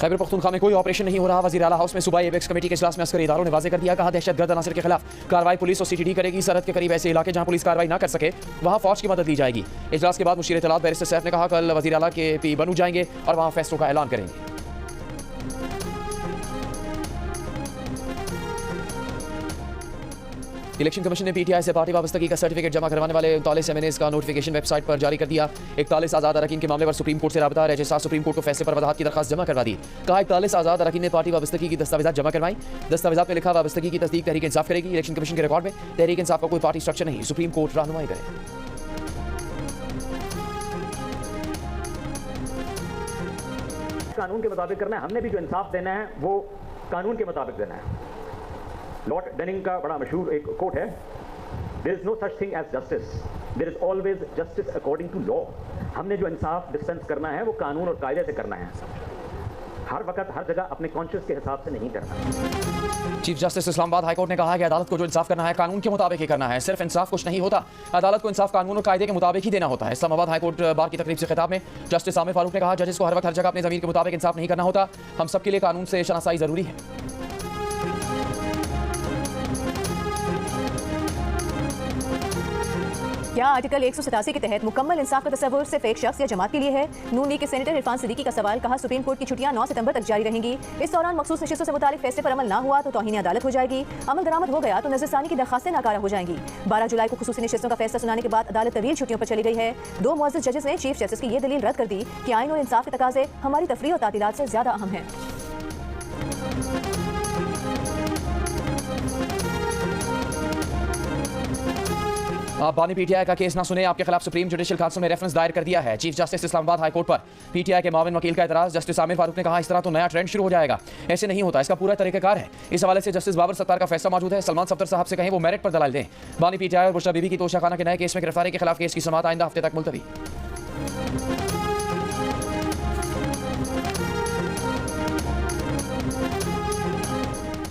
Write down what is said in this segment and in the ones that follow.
खैबर पख्तूनख्वा में कोई ऑपरेशन नहीं हो रहा। वज़ीर आला हाउस में सूबाई एपेक्स कमेटी के इजलास में अस्करी इदारों ने वाज़ेह कर दिया, कहा दहशतगर्द अनासर के खिलाफ कार्रवाई पुलिस और CTD करेगी। सरहद के करीब ऐसे इलाके जहां पुलिस कार्रवाई ना कर सके वहां फौज की मदद ली जाएगी। इजलास के बाद मुशीर इत्तलात बैरिस्टर सैफ ने कहा कल वज़ीर आला के पी बनू जाएंगे और वहां फैसलों का ऐलान करेंगे। इलेक्शन कमीशन ने PTI से पार्टी वाबस्तगी का सर्टिफिकेट जमा करवाने वाले 39 MNAs का नोटिफिकेशन वेबसाइट पर जारी कर दिया। 41 आज़ाद अरकान के मामले पर सुप्रीम कोर्ट से राबता। रजिस्ट्रार सुप्रीम कोर्ट को फैसले पर वजाहत की दरखास्त जमा करवा दी। कहा 41 आज़ाद अरकान ने पार्टी वाबस्तगी की दस्तावेज़ात जमा करवाई। दस्तावेज़ात में लिखा वाबस्तगी की तस्दीक तहरीक इंसाफ करेगी। इलेक्शन कमीशन के रिकॉर्ड में तहरीक इंसाफ का कोई पार्टी स्ट्रक्चर नहीं, सुप्रीम कोर्ट रहनुमाई करे। कानून के मुताबिक करना है। हमने भी जो इंसाफ देना है वो कानून के मुताबिक देना है। लॉर्ड डेनिंग का बड़ा मशहूर एक कोट है, there is no such thing as justice, there is always justice according to law. हमने जो इंसाफ डिस्पेंस करना है वो कानून और कायदे से करना है, हर वक्त हर जगह अपने कॉन्शियस के हिसाब से नहीं करना। Chief justice Islamabad high court ने कहा है कि अदालत को जो इंसाफ करना है कानून के मुताबिक ही करना है। सिर्फ इंसाफ कुछ नहीं होता, अदालत को इंसाफ कानून और कायदे के मुताबिक ही देना होता है। इस्लामाबाद हाई कोर्ट बार की तकरीब से खिताब में जस्टिस आमिर फारूक ने कहा जजेस को हर वक्त हर जगह अपने ज़मीर के मुताबिक इंसाफ नहीं करना होता। हम सबके लिए कानून से शनासाई ज़रूरी है। क्या आर्टिकल 187 के तहत मुकम्मल इंसाफ का तस्वुर सिर्फ एक शख्स या जमात के लिए है? नून लीग के सेनेटर इरफान सिद्दीकी का सवाल। कहा सुप्रीम कोर्ट की छुट्टियां 9 सितंबर तक जारी रहेंगी। इस दौरान मखसूस नशिस्तों से मुतालिक फैसले पर अमल ना हुआ तो तौहीन अदालत हो जाएगी। अमल दरामद हो गया तो नजरसानी की दरखास्तें नाकारा हो जाएंगी। 12 जुलाई को खुसूसी नशिस्तों का फैसला सुनाने के बाद अदालत तवील छुट्टियों पर चली गई है। 2 मुअज़्ज़ज़ जजेस ने चीफ जस्टिस की ये दलील रद्द कर दी कि आईन और इंसाफ के तकाजे हमारी तफरीह और तातीलात से ज्यादा अहम हैं। आप बानी PTI का केस ना सुने, आपके खिलाफ सुप्रीम जुडिशल काउंसिल में रेफरेंस दायर कर दिया है। Chief justice Islamabad high court पर PTI के माविन वकील का एतराज। जस्टिस आमिर फारूक ने कहा इस तरह तो नया ट्रेंड शुरू हो जाएगा, ऐसे नहीं होता, इसका पूरा तरीकाकार है। इस हवाले से जस्टिस बाबर सत्तार का फैसला मौजूद है। सलमान सफ्दर साहब से कहें वो मेरिट पर दलाल दें। बानी PTI और बुशरा बीबी की तोशाखाना के नए केस में गिरफ्तारी के खिलाफ केस की समाअत आइंदा हफ्ते तक मुलतवी।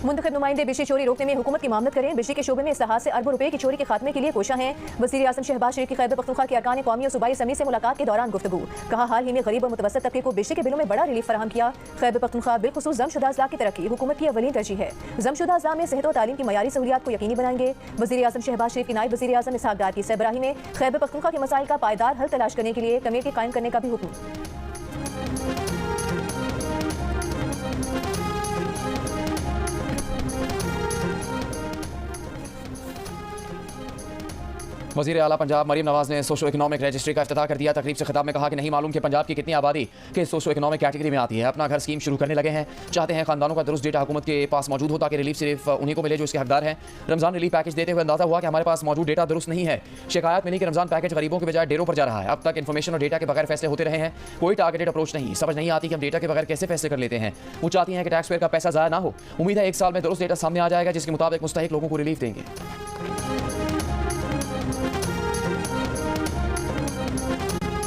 मुंतखब नुमाइंदे बिजली चोरी रोकने में हुकूमत की मामलत करें। बिजली के शोबे में इस्लाहात से अरबों रुपए की चोरी के खात्मे के लिए कोशा हैं। वज़ीर आज़म शहबाज शरीफ की खैबर पख्तूनख्वा के अरकान कौमी और सूबाई असम्बली से मुलाकात के दौरान गुफ्तगू। कहा हाल ही में गरीब और मुतवस्सित तबके को बिजली के बिलों में बड़ा रिलीफ फराहम किया। खैबर पख्तूनख्वा बिलखुसूस जमशुदा अज़ला की तरक्की हुकूमत की अवलीन तरजीह है। जमशुदा अज़ला में सेहत और तालीम की मयारी सहूलियात को यकीनी बनाएंगे। वज़ीर आज़म शहबाज शरीफ की नायब वज़ीर आज़म इसहाक़ डार की सरबराही में खैबर पख्तूनख्वा के मसाइल का पायदार हल तलाश करने के लिए कमेटी कायम करने का भी हुक्म। वज़ीर आला पंजाब मरीम नवाज ने सोशो इकनॉमिक रजिस्ट्री का इफ्तिताह कर दिया। तकरीब से खिताब में कहा कि नहीं मालूम कि पंजाब की कितनी आबादी के सोशो इकनॉमिक कैटेगरी में आती है। अपना घर स्कीम शुरू करने लगे हैं, चाहते हैं खानदानों का दुरुस्त डेटा हुकूमत के पास मौजूद हो ताकि रिलीफ सिर्फ उन्हीं को मिले जो इसके हकदार हैं। रमज़ान रिलीफ पैकेज देते हुए अंदाजा हुआ कि हमारे पास मौजूद डेटा दुरुस्त नहीं है। शिकायत मिली कि रमज़ान पैकेज गरीबों के बजाय डेरों पर जा रहा है। अब तक इन्फॉर्मेशन और डेटा के बगैर फैसले होते रहे हैं, कोई टारगेटेड अप्रोच नहीं। समझ नहीं आती कि हम डेटा के बगैर कैसे फैसले कर लेते हैं। वो चाहती हैं कि टैक्स पेयर का पैसा ज़ाया ना हो। उम्मीद है 1 साल में दुरुस्त डेटा सामने आ जाएगा जिसके मुताबिक मुस्तहिक लोगों को रिलीफ देंगे।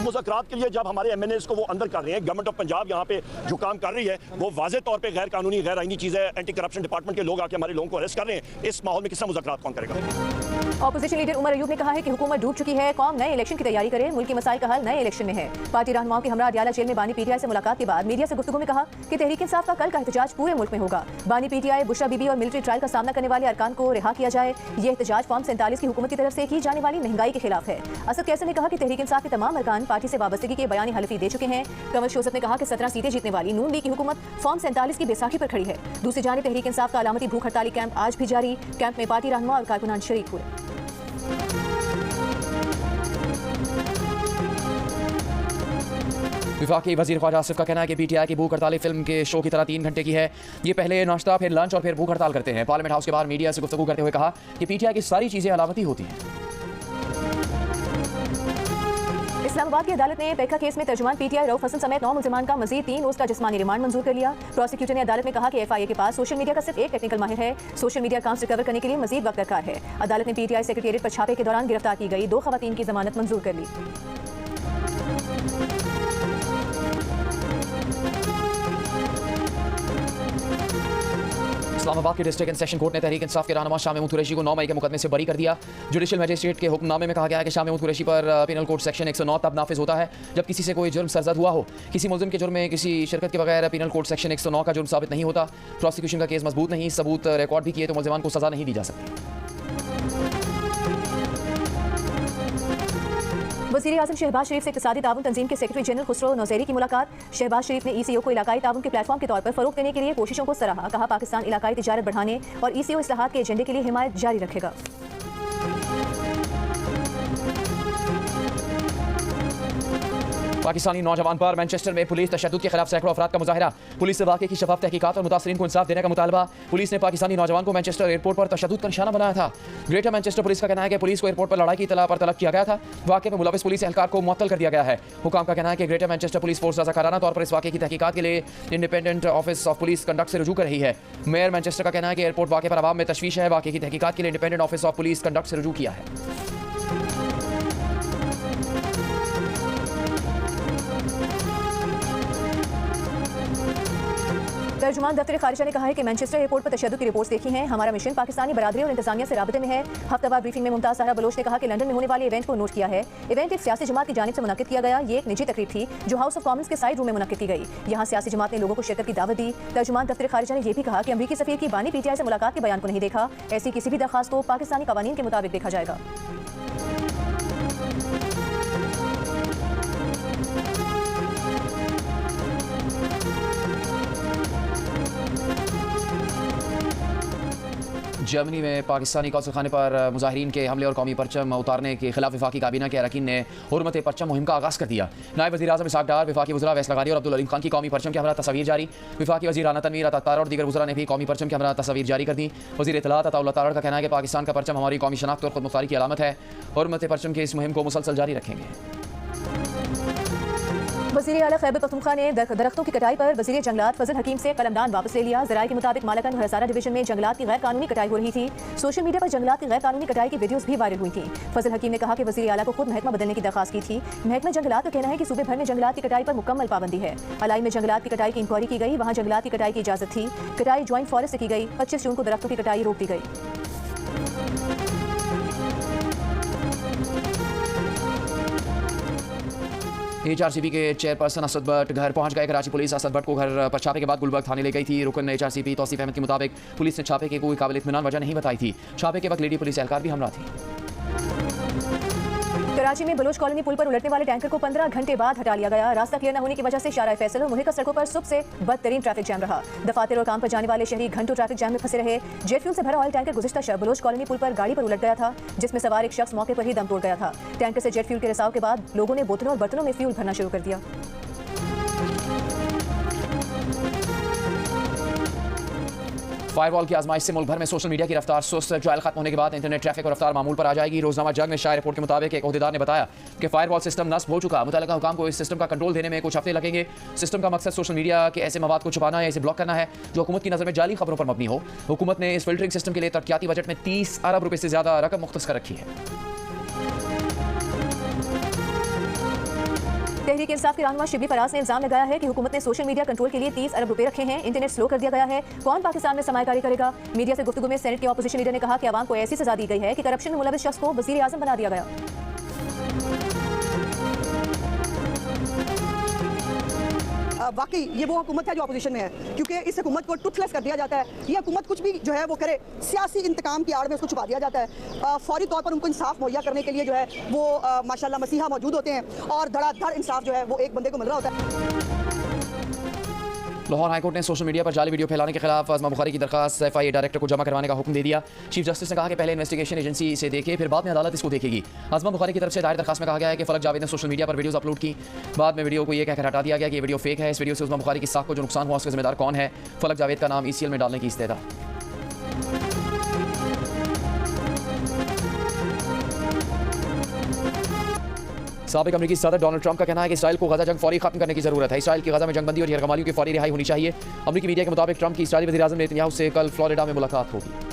मुज़ाकरात के लिए जब हमारे MNAs को वो अंदर कर रहे हैं, गवर्नमेंट ऑफ पंजाब यहाँ पे जो काम कर रही है वो वाज़े तौर पे गैर कानूनी गैर आईनी चीज़ है। एंटी करप्शन डिपार्टमेंट के लोग आके हमारे लोगों को अरेस्ट कर रहे हैं। इस माहौल में किसका मुज़ाकरात कौन करेगा? ऑपोजिशन लीडर उमर अयूब ने कहा है कि हुकूमत डूब चुकी है, कौम नए इलेक्शन की तैयारी करे। मुल्क के मसाइल का हल नए इलेक्शन में है। पार्टी रहनुमाओं की हमरा अडियाला जेल में बानी PTI से मुलाकात के बाद मीडिया से गुफ्तगू में कहा कि तहरीक इंसाफ का कल का एहतजाज पूरे मुल्क में होगा। बानी PTI बुशरा बीबी और मिलिट्री ट्रायल का सामना करने वाले अरकान को रिहा किया जाए। यह एहतजाज फॉर्म 47 की हुकूमत की तरफ से की जाने वाली महंगाई के खिलाफ है। असद कैसर ने कहा कि तहरीक इंसाफ के तमाम अरकान पार्टी से वाबस्तगी के बयानी हलफी दे चुके हैं। कमर शोसत ने कहा कि 17 सीटें जीतने वाली नून लीग की हुकूमत फॉर्म 47 की बैसाखी पर खड़ी है। दूसरी जानिब तहरीक इंसाफ का अलामती भूख हड़ताली कैंप आज भी जारी। कैंप में पार्टी रहनुमा और कारकुनान शरीक हुए। विफाकी वज़ीर ख्वाजा आसिफ का कहना है कि PTI की भूख हड़ताल फिल्म के शो की तरह 3 घंटे की है। ये पहले नाश्ता, फिर लंच और फिर भूख हड़ताल करते हैं। पार्लियामेंट हाउस के बाहर मीडिया से गुफ्तगू करते हुए कहा कि PTI की सारी चीज़ें अलामती होती हैं। इस्लामाबाद की अदालत ने पेका केस में तर्जुमान PTI रऊफ हसन समेत 9 मुल्ज़िमान का मज़ीद 3 रोज़ का जिस्मानी रिमांड मंजूर कर लिया। प्रोसिक्यूटर ने अदालत में कहा कि FIA के पास सोशल मीडिया का सिर्फ एक टेक्निकल माहिर है। सोशल मीडिया अकाउंट्स रिकवर करने के लिए मज़ीद वक्त दरकार है। अदालत ने PTI सेक्रेटेरिएट पर छापे के दौरान गिरफ्तार की गई 2 खवातीन की जमानत मंजूर कर ली। इस्लामाबाद के डिस्ट्रिक्ट एंड सेशन कोर्ट ने तहरीक इंसाफ के रहनुमा शाह महमूद कुरैशी को 9 मई के मुकदमे से बरी कर दिया। जुडिशियल मजिस्ट्रेट के हुक्मनामे में कहा गया है कि शाह महमूद कुरैशी पर पिनल कोड सेक्शन 109 तब नाफिज होता है जब किसी से कोई जुर्म सरजद हुआ हो। किसी मुलजिम के जुर्म में किसी शिरकत के बगैर पिनल कोड सेक्शन 109 का जुर्म साबित नहीं होता। प्रोसिक्यूशन का केस मजबूत नहीं, सबूत रिकॉर्ड भी किए तो मुलजिमान को सजा नहीं दी जा सकती। वज़ीर आज़म शहबाज शरीफ से इक़्तिसादी ताउन तंजीम के सेक्रेटरी जनरल खुसरो नौज़ेरी की मुलाकात। शहबाज शरीफ ने ECO को इलाकाई ताउन के प्लेटफॉर्म के तौर पर फ़रोग़ देने के लिए कोशिशों को सराहा। कहा पाकिस्तान इलाकाई तिजारत बढ़ाने और ECO इस्लाहात के एजेंडे के लिए हिमायत जारी रखेगा। पाकिस्तानी नौजवान पर मैनचेस्टर में पुलिस तशद्दुद के खिलाफ सैकड़ों अफराद का मुजाहरा। पुलिस से वाक़े की शफाफ तहकीकात और मुतासरीन को इंसाफ देने का मुतालबा। पुलिस ने पाकिस्तानी नौजवान को मैनचेस्टर एयरपोर्ट पर तशद्दुद का निशाना बनाया था। ग्रेटर मैनचेस्टर पुलिस का कहना है कि पुलिस को एयरपोर्ट पर लड़ाई की इतला पर तलब किया गया था। वाक़े में मुलविस पुलिस एहलकार को मुअत्तल कर दिया गया है। हुकाम का कहना है कि ग्रेटर मैनचेस्टर पुलिस फोर्स रज़ाकाराना तौर पर इस वाक़े की तहकीकात के लिए independent office of police conduct से रुजू कर रही है। मेयर मैनचेस्टर का कहना है कि एयरपोर्ट वाक़े पर आवाम में तशवीश है। वाक़े की तहकीकात के लिए independent office of police conduct से रुजू किया है। तर्जुमान दफ्तर खारिजा ने कहा है कि मैनचेस्टर एयरपोर्ट पर तशद्दुद की रिपोर्ट्स देखी हैं। हमारा मिशन पाकिस्तानी बरादरी और इंतजामिया से राबते में है। हफ्तावार ब्रीफिंग में मुमताज़ सहरा बलोच ने कहा कि लंदन में होने वाले इवेंट को नोट किया है। इवेंट एक सियासी जमात की जानिब से मुनक्किद किया गया। ये एक निजी तकरीब थी जो हाउस ऑफ कॉमन्स के साइड रूम में मुनक्किद की गई। यहाँ सियासी जमात ने लोगों को शिरकत की दावत दी। तर्जुमान दफ्तर खारिजा ने यह भी कहा कि अमरीकी सफीर की बानी PTI से मुलाकात के बयान को नहीं देखा। ऐसी किसी भी दरख्वास्त को पाकिस्तानी कवानीन के मुताबिक देखा जाएगा। जर्मनी में पाकिस्तानी कौंसलखाने पर मुजाहिरीन के हमले और कौमी परचम उतारने के खिलाफ वफाकी काबीना के अरकान ने हुर्मत परचम मुहिम का आगाज़ कर दिया। नायब वज़ीर आज़म इसहाक़ डार, वफाकी वज़रा फैसल गारी और अब्दुल अलीम खान की कौमी परचम के हमरा तस्वीर जारी। वफाकी वज़ीर राना तनवीर अतातार और दीगर वज़रा ने भी कौमी परचम के हमरा तस्वीर जारी कर दी। वज़ीर इत्तलात अताउल्लाह तारड़ का कहना है कि पाकिस्तान का परचम हमारी कौमी शनाख्त और खुदमुख्तारी की अलामत है। हुर्मत परचम की इस मुहिम को मुसलसल जारी रखेंगे। वज़ीर आला खैबर पख्तूनख्वा ने दरख्तों की कटाई पर वज़ीर जंगलात फजल हकीम से कलमदान वापस ले लिया। ज़राए के मुताबिक मालाकंद और हज़ारा डिवीजन में जंगलात की गैर कानूनी कटाई हो रही थी। सोशल मीडिया पर जंगलात की गैर कानूनी कटाई की वीडियोस भी वायरल हुई थी। फजल हकीम ने कहा कि वज़ीर आला को खुद महकमा बदलने की दरख्वास्त की थी। महकमा जंगलात का कहना है कि सूबे भर में जंगलात की कटाई पर मुकम्मल पाबंदी है। अलाई में जंगलात की कटाई की इंक्वायरी की गई, वहाँ जंगलात की कटाई की इजाज़त थी। कटाई ज्वाइंट फॉरेस्ट से की गई। 25 जून को दरख्तों की कटाई रोक दी गई। HRCP के चेयरपर्सन असद भट्ट घर पहुंच गए। कराची पुलिस असद भट्ट को घर पर छापे के बाद गुलबर्ग थाने ले गई थी। रुकन HRCP तौसीफ अहमद के मुताबिक पुलिस ने छापे की कोई काबिल इत्मीनान वजह नहीं बताई थी। छापे के वक्त लेडी पुलिस एहलकार भी हमरा थी। कराची में बलोच कॉलोनी पुल पर उलटने वाले टैंकर को 15 घंटे बाद हटा लिया गया। रास्ता क्लियर न होने की वजह से शारा फैसल और मुहिका सड़कों पर सुबह से बदतरीन ट्रैफिक जैम रहा। दफातर और काम पर जाने वाले शहरी घंटों ट्रैफिक जैम में फंसे रहे। जेट फ्यूल से भरा ऑयल टैंकर गुज़िश्ता शब बलोच कॉलोनी पुल पर गाड़ी पर उलट गया था, जिसमें सवार एक शख्स मौके पर ही दम तोड़ गया था। टैंकर से जेट फ्यूल के रिसाव के बाद लोगों ने बोतलों और बर्तनों में फ्यूल भरना शुरू कर दिया। फायरवॉल की आजमाइश से मुल्क भर में सोशल मीडिया की रफ्तार सुस्त। ट्रायल खत्म होने के बाद इंटरनेट ट्रैफिक और रफ्तार मामूल पर आ जाएगी। रोजनामा जंग में शाया रिपोर्ट के मुताबिक एक ओहदेदार ने बताया कि फायरवॉल सिस्टम नस्ब हो चुका। मुतल्लिका हुकाम को इस सिस्टम का कंट्रोल देने में कुछ हफ्ते लगेंगे। सिस्टम का मकसद सोशल मीडिया के ऐसे मवाद को छुपाना है, इसे ब्लॉक करना है जो हुकूमत की नज़र में जाली खबरों पर मबनी हो। हुकूमत ने इस फिल्टरिंग सिस्टम के लिए तरक्याती बजट में 30 अरब रुपये से ज़्यादा रकम मुख्तस कर रखी है। तहरीक इंसाफ के रहनुमा शिबली फराज ने इल्जाम लगाया है कि हुकूमत ने सोशल मीडिया कंट्रोल के लिए 30 अरब रुपए रखे हैं। इंटरनेट स्लो कर दिया गया है। कौन पाकिस्तान में सरमायाकारी करेगा? मीडिया से गुफ्तगू में सेनेट के ऑपोजिशन लीडर ने कहा कि आवाम को ऐसी सजा दी गई है कि करप्शन में मुलविस शख्स को वज़ीर आज़म बना दिया गया। वाकई ये वो हुकूमत है जो अपोजिशन में है, क्योंकि इस हुकूमत को टूथलेस कर दिया जाता है। ये हुकूमत कुछ भी जो है वो करे, सियासी इंतकाम की आड़ में उसको छुपा दिया जाता है। फौरी तौर पर उनको इंसाफ मुहैया करने के लिए जो है वो माशाल्लाह मसीहा मौजूद होते हैं और धड़ाधड़ इंसाफ जो है वो एक बंदे को मिल रहा होता है। लाहौर हाईकोर्ट ने सोशल मीडिया पर जाली वीडियो फैलाने के खिलाफ आज़मा बुखारी की दरखास्त FIA डायरेक्टर को जमा करवाने का हुक्म दे दिया। चीफ जस्टिस ने कहा कि पहले इन्वेस्टिगेशन एजेंसी इसे देखे, फिर बाद में अदालत इसको देखेगी। आज़मा बुखारी की तरफ से दायर दरखास्त में कहा गया है कि फलक जावेद ने सोशल मीडिया पर वीडियोस अपलोड की। बाद में वीडियो को यह कहकर हटा दिया गया कि ये वीडियो फेक है। इस वीडियो से आज़मा बुखारी की साख को जो नुकसान हुआ उसका जिम्मेदार कौन है? फलक जावेद का नाम ECL में डालने की इस्तेदा। साबिक अमरीकी सदर डोनाल्ड ट्रंप का कहना है कि इसराइल को गजा जंग फौरी खत्म करने की जरूरत है। इसराइल की गजा में जंगबंदी और यरगमालियों की फौरी रिहाई होनी चाहिए। अमरीकी मीडिया के मुताबिक ट्रंप की इसराइली वज़ीर आज़म नेतन्याहू से कल फ्लोरिडा में मुलाकात होगी।